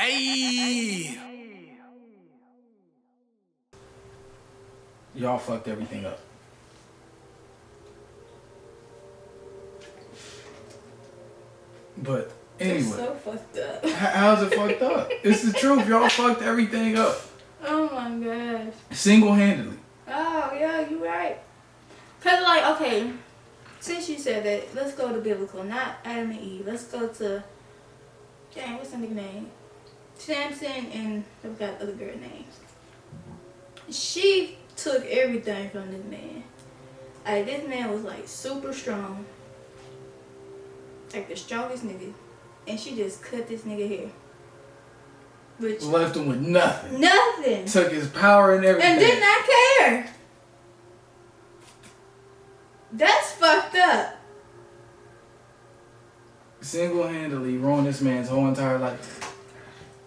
Hey. Y'all fucked everything up. But anyway. It's so fucked up. How's it fucked up? It's the truth. Y'all fucked everything up. Oh my gosh. Single-handedly. Oh, yeah, you right. Because, like, okay, since you said that, let's go to biblical, not Adam and Eve. Let's go to, dang, what's the nigga name? Samson and I forgot the other girl name. She took everything from this man. Like, this man was, like, super strong. Like, the strongest nigga. And she just cut this nigga hair. Which Left him with nothing. nothing. Took his power and everything. And did not care. That's fucked up. Single-handedly ruined this man's whole entire life.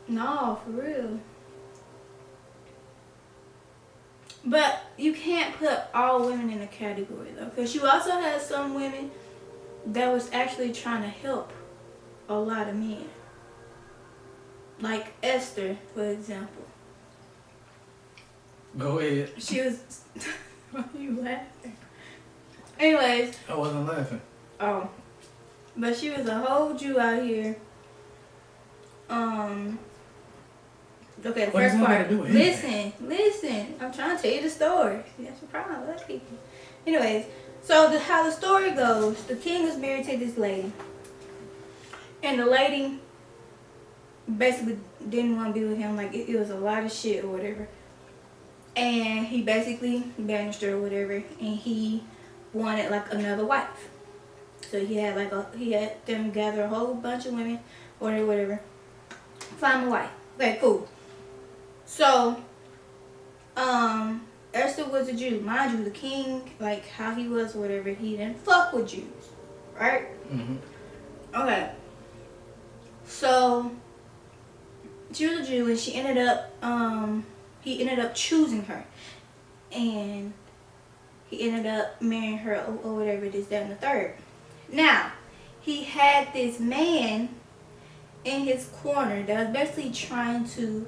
No, for real. But you can't put all women in a category though, because you also had some women that was actually trying to help a lot of men. Like Esther, for example. Go ahead. She was. Why are you laughing? Anyways. I wasn't laughing. Oh. But she was a whole Jew out here. Okay, the What does first that part. got to do with anything? Listen. I'm trying to tell you the story. That's the problem. I love people. Anyways, so how the story goes, the king was married to this lady. And the lady basically didn't want to be with him. Like, it was a lot of shit or whatever. And he basically banished her or whatever. And he wanted, like, another wife. So he had them gather a whole bunch of women or whatever. Find a wife. Okay, cool. So, Esther was a Jew. Mind you, the king, like how he was or whatever, he didn't fuck with Jews. Right? Mm-hmm. Okay. So, she was a Jew and she ended up, he ended up choosing her. And he ended up marrying her or whatever it is, that and the third. Now, he had this man in his corner that was basically trying to,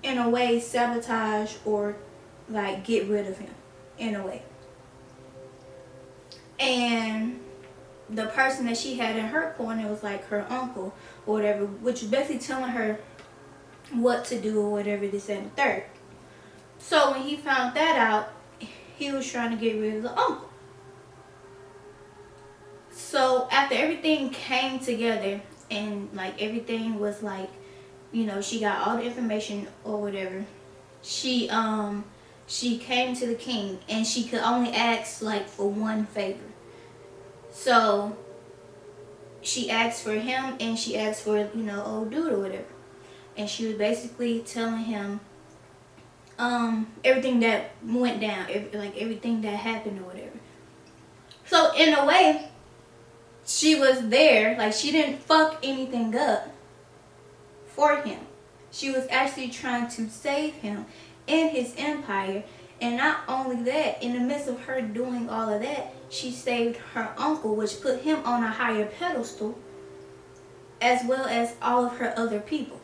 in a way, sabotage or like get rid of him, in a way. And the person that she had in her corner was like her uncle or whatever, which was basically telling her what to do or whatever, this and the third. So when he found that out, he was trying to get rid of the uncle. So after everything came together and like everything was like, you know, she got all the information or whatever, she came to the king and she could only ask like for one favor. So she asked for him and she asked for, you know, old dude or whatever. And she was basically telling him everything that went down, everything that happened or whatever. So in a way, she was there, like she didn't fuck anything up for him. She was actually trying to save him and his empire. And not only that, in the midst of her doing all of that, she saved her uncle, which put him on a higher pedestal, as well as all of her other people.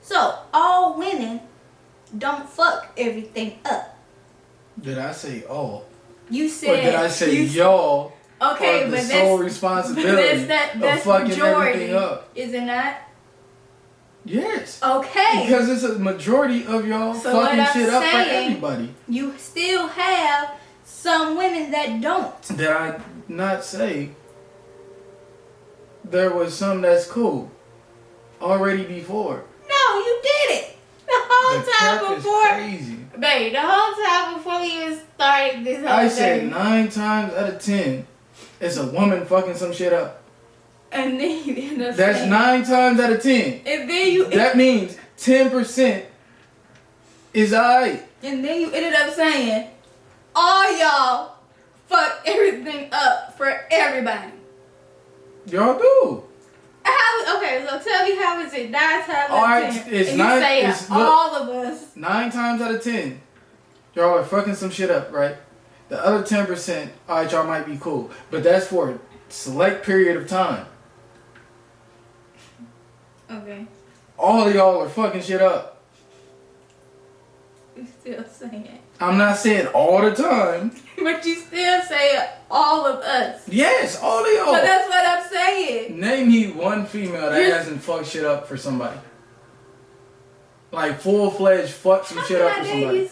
So, all women don't fuck everything up. Did I say all? You said... Or did I say y'all? Okay, the but sole responsibility that's of fucking majority, everything up. Is it not? Yes. Okay. Because it's a majority of y'all So fucking what I'm shit up for saying, everybody. You still have some women that don't. Did I not say there was some that's cool already before? No, you did it. The whole The time cap before. is crazy. Babe, the whole time before we even started this whole I thing. said 9 times out of 10, it's a woman fucking some shit up. And then you end up That's saying, 9 times out of 10. And then you That means 10% is alright. And then you ended up saying, all y'all fuck everything up for everybody. Y'all do. How? Okay, so tell me, how is it 9 times out Alright, of 10? it's and nine- you say it's- all of us. 9 times out of 10, y'all are fucking some shit up, right? The other 10%, alright, y'all might be cool. But that's for a select period of time. Okay. all of y'all are fucking shit up. You still saying it. I'm not saying all the time. But you still say all of us. Yes, all of y'all. So that's what I'm saying. Name me one female that You're- hasn't fucked shit up for somebody. Like full-fledged fuck some shit up for somebody.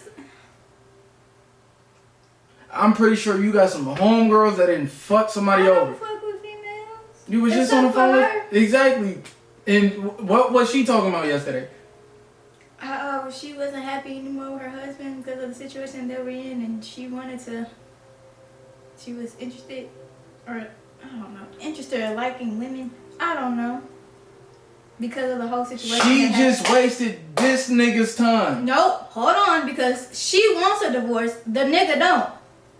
I'm pretty sure you got some homegirls that didn't fuck somebody I over. don't fuck with females. You was just Except on the phone for with her. exactly. And what was she talking about yesterday? She wasn't happy anymore with her husband because of the situation they were in, and she wanted to. She was interested, or I don't know, interested or liking women. I don't know. Because of the whole situation. She that just happened. wasted this nigga's time. Nope, hold on, because she wants a divorce. The nigga don't.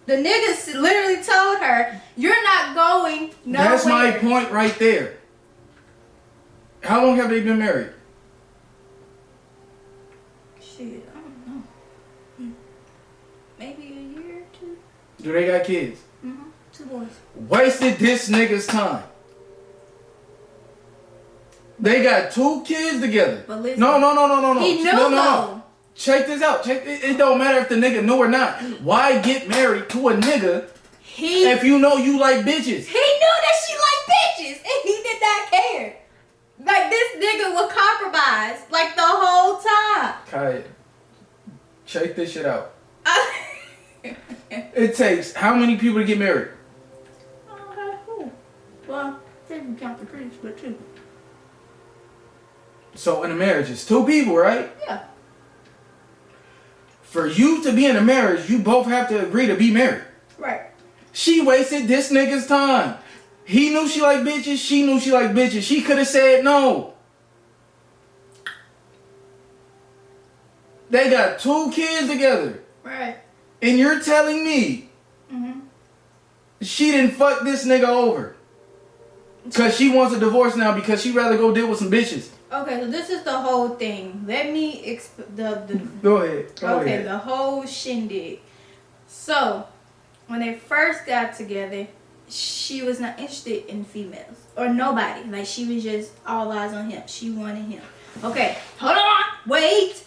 The nigga literally told her, "You're not going nowhere." That's my point right there. How long have they been married? Shit, I don't know. Maybe a year or two. Do they got kids? 2 boys. Wasted this nigga's time. They got 2 kids together. But listen, No. he knew No. though. Check this out. It don't matter if the nigga knew or not. Why get married to a nigga He if you know you like bitches? He knew that she liked bitches, and he did not care. Like, this nigga would compromise, like, the whole time. Kaya, check this shit out. It takes how many people to get married? Okay, cool. Well, didn't count the priest, but 2. So in a marriage, it's 2 people, right? Yeah. For you to be in a marriage, you both have to agree to be married. Right. She wasted this nigga's time. He knew she liked bitches. She knew she liked bitches. She could have said no. They got 2 kids together. Right. And you're telling me she didn't fuck this nigga over. Because she wants a divorce now because she'd rather go deal with some bitches. Okay, so this is the whole thing. Let me Go ahead. Go okay, ahead. the whole shindig. So, when they first got together, she was not interested in females or nobody. Like, she was just all eyes on him. She wanted him. Okay, hold on. Wait.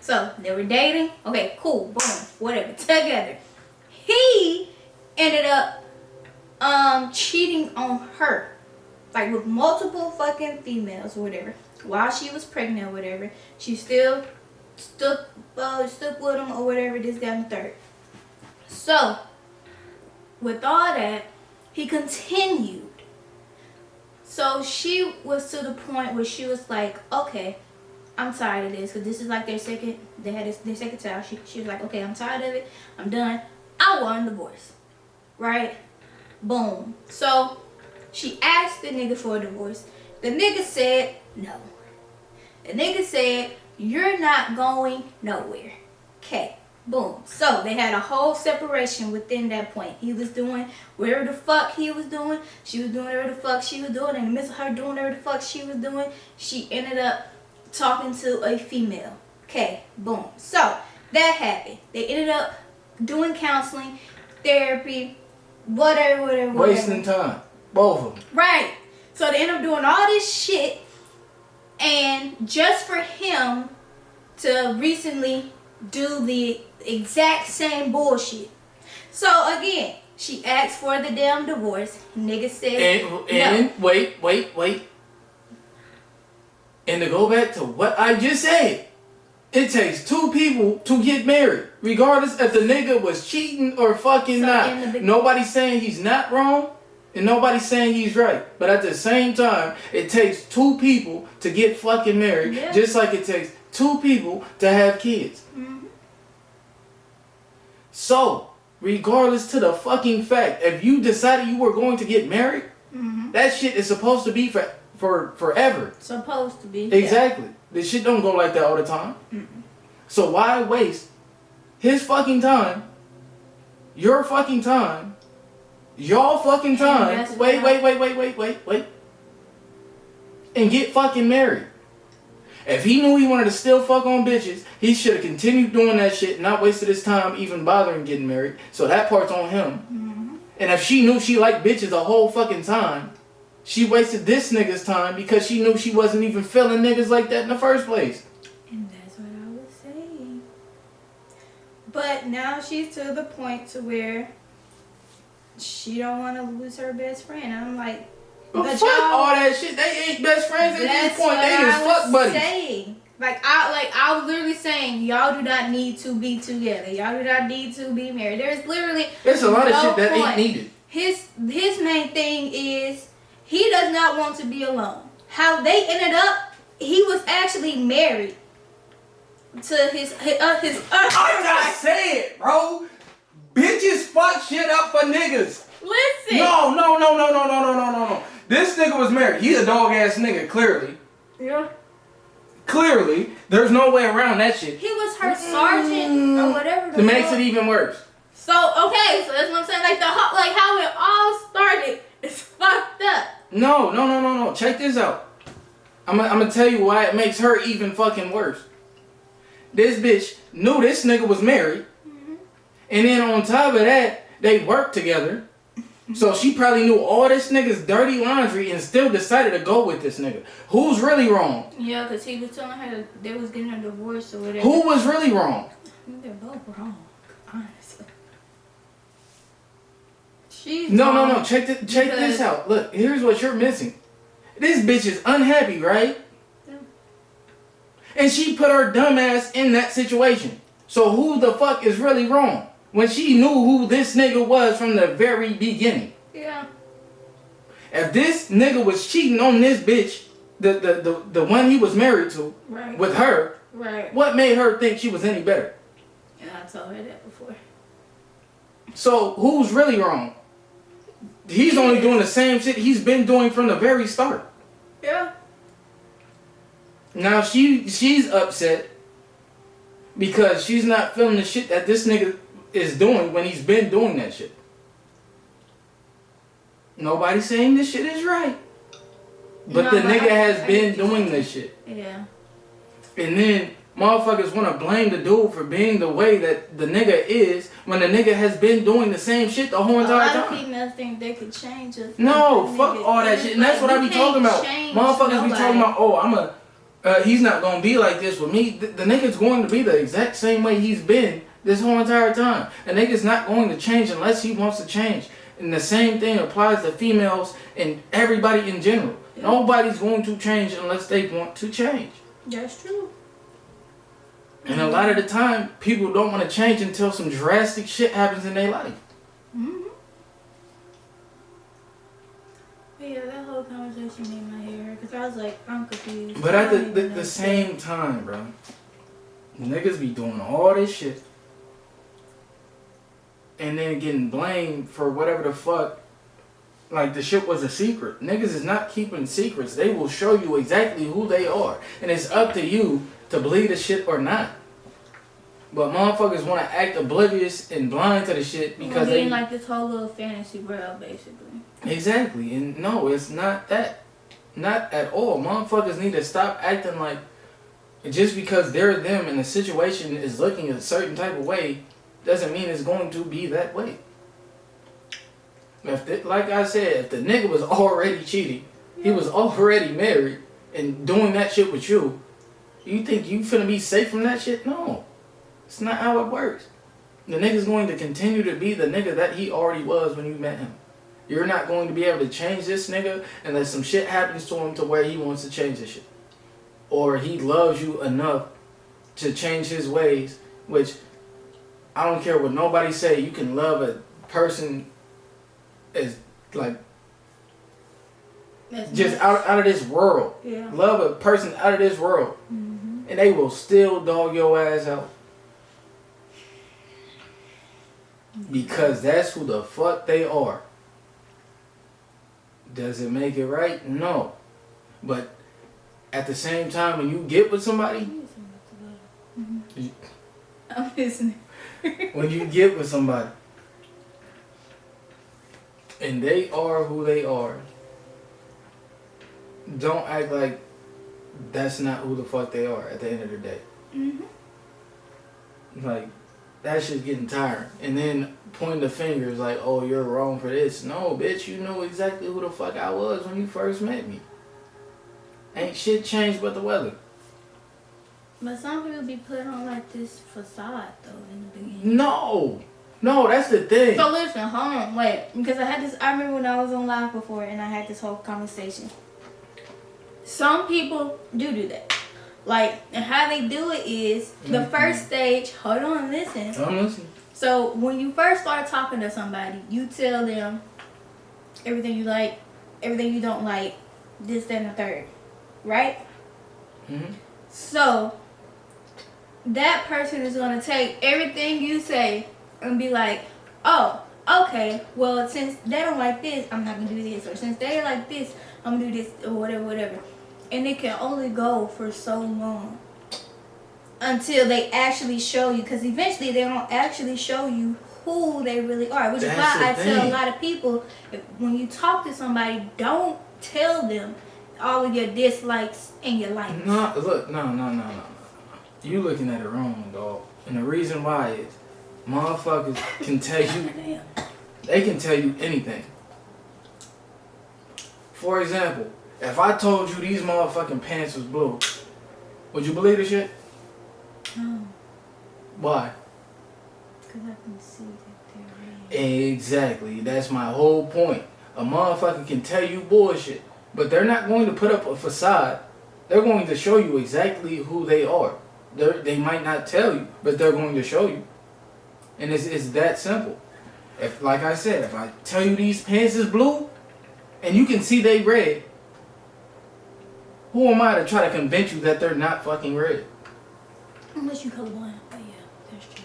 So, they were dating. Okay, cool. Boom. Whatever. Together. He ended up cheating on her. Like, with multiple fucking females or whatever. While she was pregnant or whatever. She still stuck with him or whatever. This, that, and the third. So, with all that, he continued. So she was to the point where she was like, okay, I'm tired of this, because this is like their second child. She was like, okay, I'm tired of it. I'm done. I want a divorce. Right? Boom. So she asked the nigga for a divorce. The nigga said no. The nigga said, you're not going nowhere. Okay. Boom. So they had a whole separation within that point. He was doing whatever the fuck he was doing. She was doing whatever the fuck she was doing. In the midst of her doing whatever the fuck she was doing, she ended up talking to a female. Okay. Boom. So that happened. They ended up doing counseling, therapy, whatever. Wasting time. Both of them. Right. So they ended up doing all this shit, and just for him to recently do the exact same bullshit. So again, she asked for the damn divorce. Nigga said and no. wait. And to go back to what I just said, it takes 2 people to get married, regardless if the nigga was cheating or fucking So not. Nobody's saying he's not wrong, and nobody's saying he's right. But at the same time, it takes 2 people to get fucking married, Yeah. just like it takes 2 people to have kids. So, regardless to the fucking fact, if you decided you were going to get married, that shit is supposed to be for forever. Supposed to be. Exactly. This shit don't go like that all the time. So why waste his fucking time, your fucking time, y'all fucking time, that's wait, why- and get fucking married. If he knew he wanted to still fuck on bitches, he should have continued doing that shit and not wasted his time even bothering getting married. So that part's on him. And if she knew she liked bitches the whole fucking time, She wasted this nigga's time because she knew she wasn't even feeling niggas like that in the first place. And that's what I was saying. But now she's to the point to where she don't want to lose her best friend. I'm like, But fuck all that shit. They ain't best friends at this point. They just fuck buddies. Saying. I was literally saying, y'all do not need to be together. Y'all do not need to be married. There's literally There's a lot of shit that point. ain't needed. His main thing is he does not want to be alone. How they ended up, he was actually married to his. I'm not saying, bro. Bitches fuck shit up for niggas. Listen. No. This nigga was married. He's a dog ass nigga, clearly. Yeah. Clearly, there's no way around that shit. He was her sergeant or whatever. It makes it even worse. So okay, so that's what I'm saying. Like how it all started is fucked up. No. Check this out. I'm gonna tell you why it makes her even fucking worse. This bitch knew this nigga was married, and then on top of that, they worked together. So she probably knew all this nigga's dirty laundry and still decided to go with this nigga. Who's really wrong? Yeah, because he was telling her that they was getting a divorce or whatever. Who was really wrong? I think they're both wrong, honestly. She's No. wrong Check this out. Look, here's what you're missing. This bitch is unhappy, right? Yeah. And she put her dumb ass in that situation. So who the fuck is really wrong? When she knew who this nigga was from the very beginning. Yeah. If this nigga was cheating on this bitch, the one he was married to, Right. with her, Right. what made her think she was any better? Yeah, I told her that before. So who's really wrong? He's only doing the same shit he's been doing from the very start. Yeah. Now she's upset because she's not feeling the shit that this nigga is doing when he's been doing that shit. Nobody's saying this shit is right. But the nigga has been doing this shit. Yeah. And then motherfuckers want to blame the dude for being the way that the nigga is when the nigga has been doing the same shit the whole entire time. A lot of females think they could change us. No, fuck all that shit. And that's what I be talking about. Motherfuckers be talking about, oh, he's not going to be like this with me. The nigga's going to be the exact same way he's been this whole entire time. The nigga's not going to change unless he wants to change. And the same thing applies to females and everybody in general. Yeah. Nobody's going to change unless they want to change. That's true. And a lot of the time, people don't want to change until some drastic shit happens in their life. Mm-hmm. Yeah, that whole conversation made my hair hurt because I was like, I'm confused. But at the same time, bro, niggas be doing all this shit and then getting blamed for whatever the fuck. Like the shit was a secret. Niggas is not keeping secrets. They will show you exactly who they are. And it's up to you to believe the shit or not. But motherfuckers want to act oblivious and blind to the shit because they in like this whole little fantasy world, basically. Exactly. And no, it's not that. Not at all. Motherfuckers need to stop acting like just because they're them and the situation is looking a certain type of way doesn't mean it's going to be that way. Like I said, if the nigga was already cheating, he was already married and doing that shit with you, you think you finna be safe from that shit? No. It's not how it works. The nigga's going to continue to be the nigga that he already was when you met him. You're not going to be able to change this nigga unless some shit happens to him to where he wants to change this shit. Or he loves you enough to change his ways, which I don't care what nobody say, you can love a person as like That's just nice. out of this world. Yeah. Love a person out of this world. Mm-hmm. And they will still dog your ass out. Because that's who the fuck they are. Does it make it right? No. But at the same time, when you get with somebody, I'm listening. when you get with somebody, and they are who they are, don't act like that's not who the fuck they are at the end of the day. Mm-hmm. Like, that shit's getting tiring. And then pointing the fingers like, oh, you're wrong for this. No, bitch, you know exactly who the fuck I was when you first met me. Ain't shit changed but the weather. But some people be put on like this facade though in the beginning. No, that's the thing. So listen, hold on, wait, because I remember when I was on live before and I had this whole conversation. Some people do that. Like, and how they do it is the first stage, hold on, listen. I'm listening. So when you first start talking to somebody, you tell them everything you like, everything you don't like, this, that, and the third. Right? Mm-hmm. So that person is going to take everything you say and be like, oh, okay, well, since they don't like this, I'm not going to do this. Or since they like this, I'm going to do this, or whatever. And it can only go for so long until they actually show you. Because eventually they don't actually show you who they really are. Which is why I tell a lot of people, when you talk to somebody, don't tell them all of your dislikes and your likes. No. You looking at it wrong, dog. And the reason why is, motherfuckers can tell you, they can tell you anything. For example, if I told you these motherfucking pants was blue, would you believe the shit? No. Why? Because I can see that they're red. Exactly. That's my whole point. A motherfucker can tell you bullshit, but they're not going to put up a facade. They're going to show you exactly who they are. They might not tell you, but they're going to show you. And it's that simple. If, like I said, if I tell you these pants is blue, and you can see they red, who am I to try to convince you that they're not fucking red? Unless you colorblind. But yeah, that's true.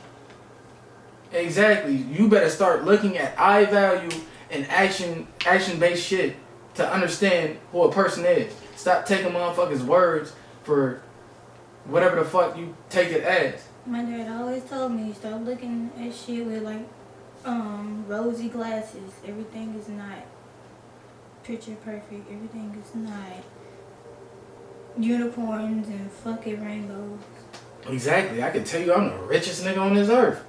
Exactly. You better start looking at eye value and action-based shit to understand who a person is. Stop taking motherfuckers' words for whatever the fuck you take it as. My dad always told me, stop looking at shit with like rosy glasses. Everything is not picture perfect. Everything is not unicorns and fucking rainbows. Exactly. I can tell you I'm the richest nigga on this earth.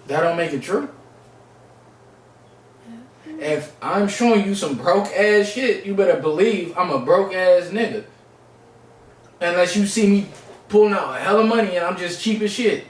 That don't make it true. If I'm showing you some broke ass shit, you better believe I'm a broke ass nigga. Unless you see me pulling out a hell of money and I'm just cheap as shit.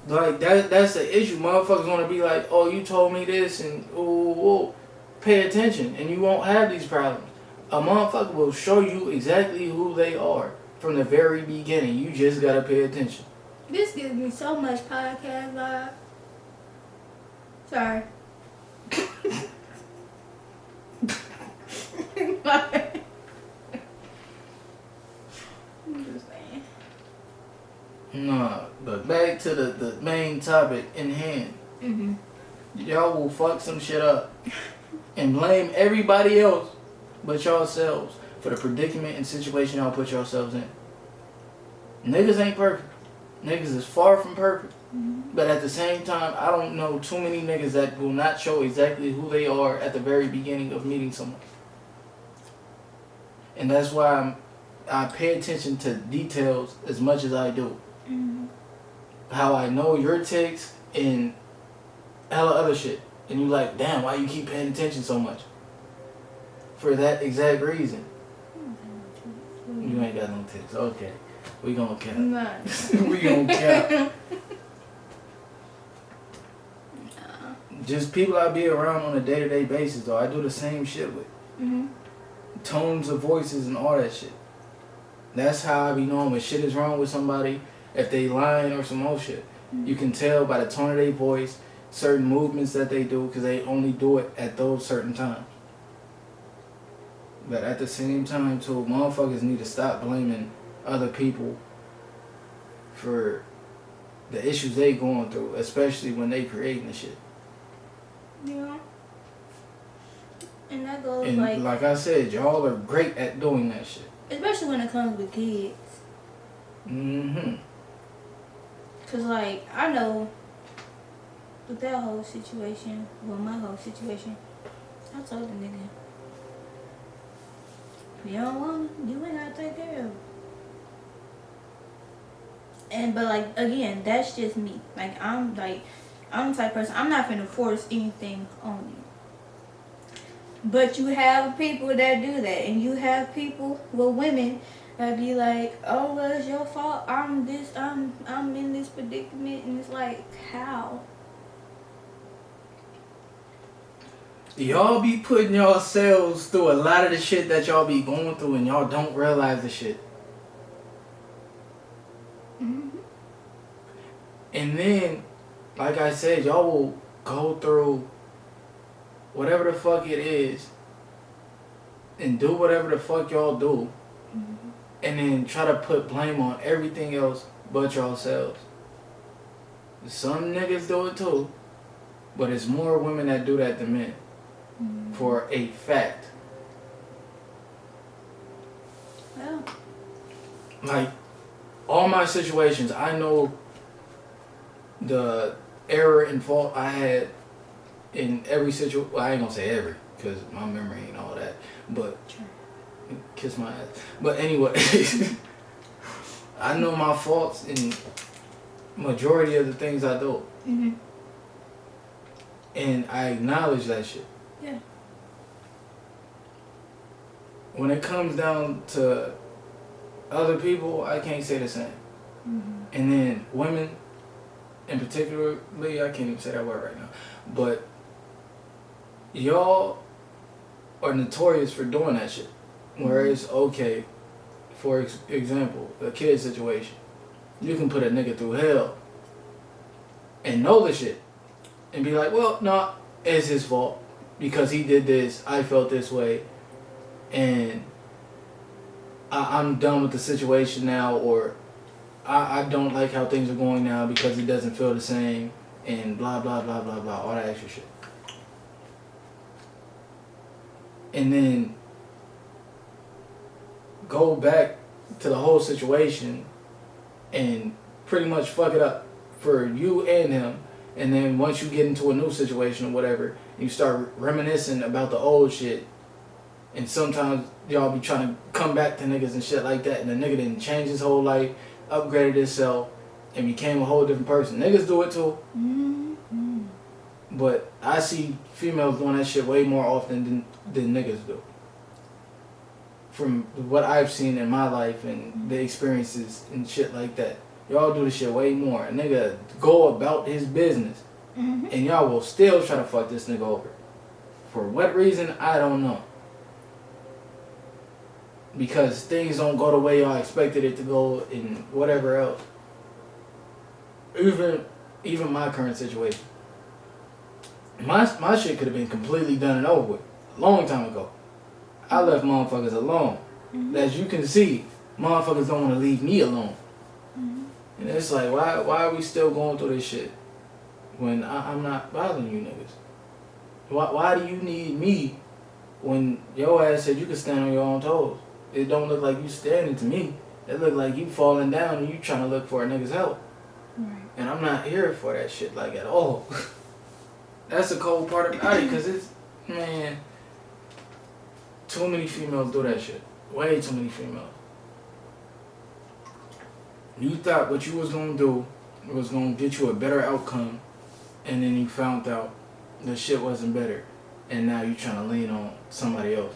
Like that's the issue. Motherfuckers want to be like, oh, you told me this and ooh, pay attention and you won't have these problems. A motherfucker will show you exactly who they are from the very beginning. You just gotta pay attention. This gives me so much podcast vibe. Sorry. I'm just saying. Nah, but back to the main topic in hand. Mm-hmm. Y'all will fuck some shit up and blame everybody else but yourselves for the predicament and situation y'all put yourselves in. Niggas ain't perfect. Niggas is far from perfect. Mm-hmm. But at the same time, I don't know too many niggas that will not show exactly who they are at the very beginning of meeting someone. And that's why I pay attention to details as much as I do. Mm-hmm. How I know your ticks and hella other shit. And you like, damn, why you keep paying attention so much? For that exact reason. You ain't got no ticks. Okay. We gonna cap. No. We gonna cap. Just people I be around on a day-to-day basis, though. I do the same shit with. Mm-hmm. Tones of voices and all that shit. That's how I be knowing when shit is wrong with somebody, if they lying or some old shit. Mm-hmm. You can tell by the tone of their voice, certain movements that they do, because they only do it at those certain times. But at the same time, too, motherfuckers need to stop blaming other people for the issues they going through, especially when they creating the shit. Yeah. And that goes And like I said, y'all are great at doing that shit. especially when it comes with kids. Mm-hmm. Cause like, I know with that whole situation, well my whole situation, I told the nigga, if you don't want me, you ain't gotta take care of it. but like again, that's just me. Like I'm the type of person, I'm not gonna force anything on you. But you have people that do that, and you have people, well, women that be like, oh, well, it's your fault. I'm in this predicament, and it's like, how? Y'all be putting yourselves through a lot of the shit that y'all be going through, and y'all don't realize the shit. Mm-hmm. And then, like I said, y'all will go through whatever the fuck it is and do whatever the fuck y'all do, Mm-hmm. and then try to put blame on everything else but yourselves. Some niggas do it too, but it's more women that do that than men. Mm-hmm. For a fact. Well, Like, all my situations, I know the error and fault I had in every situation. Well, I ain't gonna say every, because my memory ain't all that. But, sure. kiss my ass. But anyway, I know my faults in majority of the things I do. Mm-hmm. And I acknowledge that shit. Yeah. When it comes down to other people, I can't say the same. Mm-hmm. And then women, in particularly, I can't even say that word right now, but y'all are notorious for doing that shit. Whereas, okay, for example, a kid situation, you can put a nigga through hell and know the shit and be like, well, no, it's his fault because he did this, I felt this way, and I'm done with the situation now, or I don't like how things are going now because it doesn't feel the same, and blah, blah, blah, blah, blah, all that extra shit. And then go back to the whole situation and pretty much fuck it up for you and him. And then once you get into a new situation or whatever, you start reminiscing about the old shit. And sometimes y'all be trying to come back to niggas and shit like that. And the nigga didn't change his whole life, upgraded himself, and became a whole different person. Niggas do it too. Mm-hmm. But I see females doing that shit way more often than niggas do. From what I've seen in my life and the experiences and shit like that. Y'all do the shit way more. A nigga go about his business. Mm-hmm. And y'all will still try to fuck this nigga over. For what reason, I don't know. Because things don't go the way y'all expected it to go and whatever else. Even my current situation. My shit could have been completely done and over with a long time ago. I left motherfuckers alone. Mm-hmm. As you can see, motherfuckers don't want to leave me alone. Mm-hmm. And it's like, why are we still going through this shit when I'm not bothering you niggas? Why do you need me when your ass said you could stand on your own toes? It don't look like you standing to me. It look like you falling down and you trying to look for a nigga's help. Right. And I'm not here for that shit like at all. That's the cold part about it, because it's, man, too many females do that shit. Way too many females. You thought what you was going to do was going to get you a better outcome, and then you found out the shit wasn't better. And now you trying to lean on somebody else.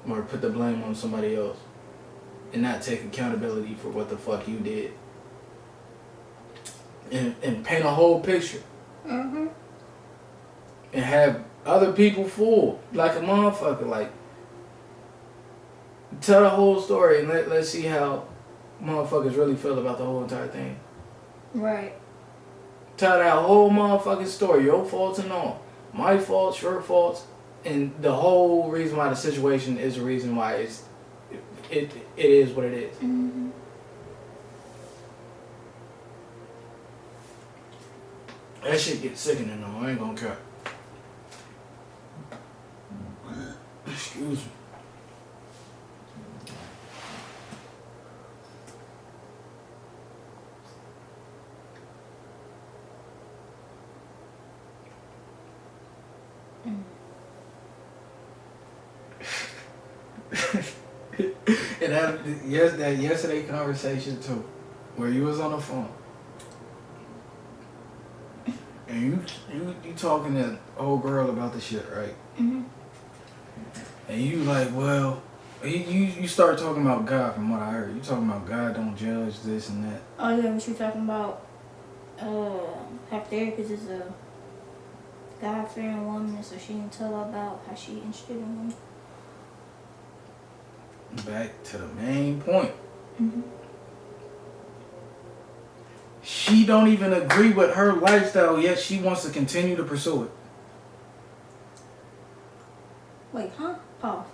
Or put the blame on somebody else. And not take accountability for what the fuck you did. And paint a whole picture. Mm-hmm. And have other people fooled like a motherfucker. Like, tell the whole story and let's see how motherfuckers really feel about the whole entire thing. Right. Tell that whole motherfucking story, your faults and all. My faults, your faults, and the whole reason why the situation is the reason why it is what it is. Mm-hmm. That shit gets sickening though, I ain't gonna care. Excuse me. And that yesterday conversation too. where you was on the phone and you talking to old girl about the shit, right? Mhm. And you like, well, you start talking about God from what I heard. You talking about God don't judge this and that. Oh yeah, what you talking about? Her therapist is a God-fearing woman, so she didn't tell her about how she interested in him. Back to the main point. Mhm. She don't even agree with her lifestyle, yet she wants to continue to pursue it. Wait, huh? Pause.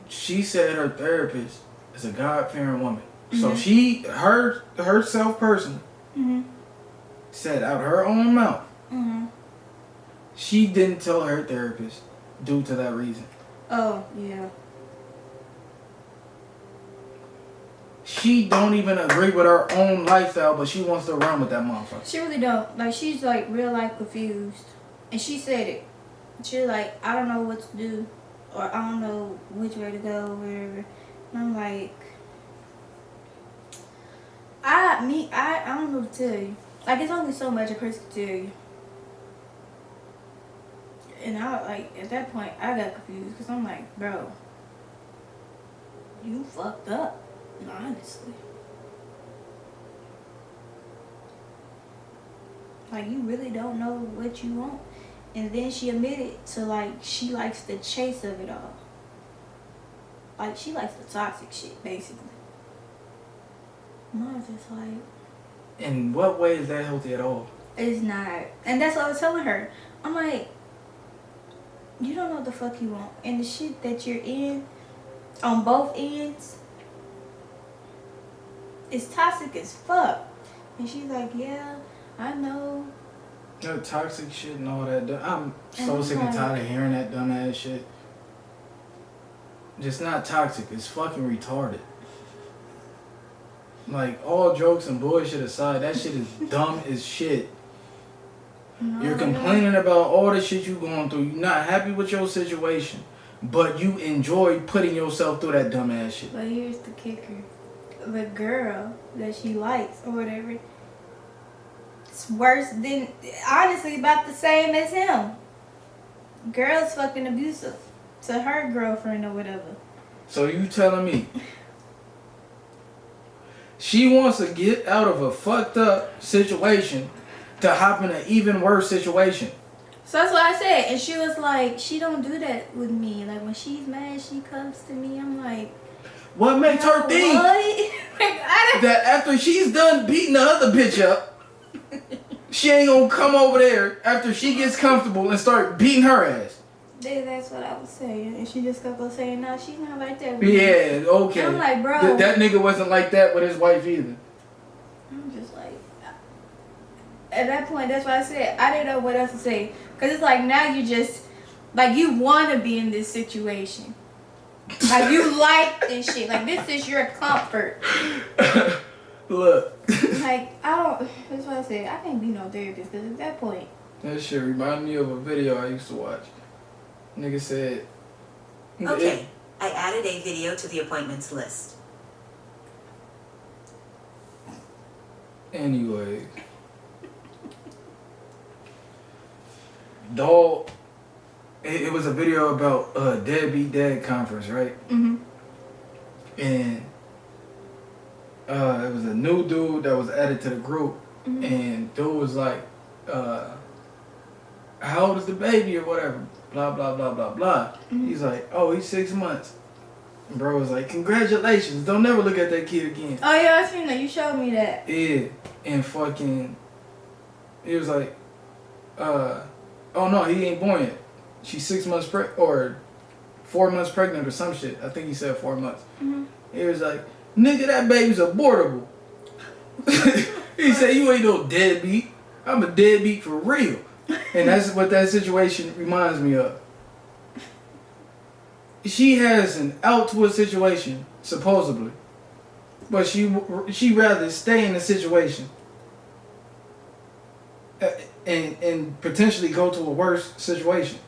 She said her therapist is a God-fearing woman. Mhm. So she, herself personally, Mhm. said out her own mouth, Mhm. she didn't tell her therapist due to that reason. Oh yeah. She don't even agree with her own lifestyle, but she wants to run with that motherfucker. She really don't. Like, she's like real life confused, and she said it. She's like, I don't know what to do, or I don't know which way to go, or whatever. And I'm like, I don't know what to tell you. Like, it's only so much a person can tell you. And I, like, at that point, I got confused, because I'm like, bro, you fucked up, honestly. Like, you really don't know what you want. And then she admitted to, like, she likes the chase of it all. Like, she likes the toxic shit, basically. And I was just like, In what way is that healthy at all? it's not. And that's what I was telling her. I'm like, you don't know what the fuck you want. And the shit that you're in, on both ends, is toxic as fuck. And she's like, yeah, I know. That toxic shit and all that. I'm so And sick and like- tired of hearing that dumbass shit. Just not toxic. It's fucking retarded. Like, all jokes and bullshit aside, that shit is dumb as shit. No, You're complaining about all the shit you going through. You're not happy with your situation. But you enjoy putting yourself through that dumbass shit. But here's the kicker. The girl that she likes or whatever, it's worse than, honestly, about the same as him. Girl's fucking abusive to her girlfriend or whatever. So you telling me she wants to get out of a fucked up situation to hop in an even worse situation? So that's what I said. And she was like, she don't do that with me. Like, when she's mad, she comes to me. I'm like, What makes her think what? Like, that after she's done beating the other bitch up, she ain't gonna come over there after she gets comfortable and start beating her ass? Yeah, that's what I was saying. And she just kept on saying, no, she's not like that with me. Yeah, okay. And I'm like, bro. That nigga wasn't like that with his wife either. I'm just like, at that point, that's why I said, I didn't know what else to say. Because it's like, now you just, like, you want to be in this situation. Like, you like this shit. Like, this is your comfort. Look. Like, I don't, that's why I said, I can't be no therapist. Because at that point, That shit reminded me of a video I used to watch. Nigga said... Okay, I added a video to the appointments list. Anyway. Dog... It was a video about Deadbeat Dad Conference, right? mm-hmm. And... it was a new dude that was added to the group. Mm-hmm. And dude was like... how old is the baby or whatever? Blah, blah, blah, blah, blah. Mm-hmm. He's like, oh, he's 6 months. And bro was like, congratulations. Don't never look at that kid again. Oh, yeah, I seen that. You showed me that. Yeah. And fucking... He was like, oh no, he ain't born yet. She's 6 months or 4 months pregnant or some shit. I think he said 4 months. Mm-hmm. He was like, nigga, that baby's abortable. He said, you ain't no deadbeat. I'm a deadbeat for real. And that's what that situation reminds me of. She has an out to a situation, supposedly. But she rather stay in the situation and potentially go to a worse situation.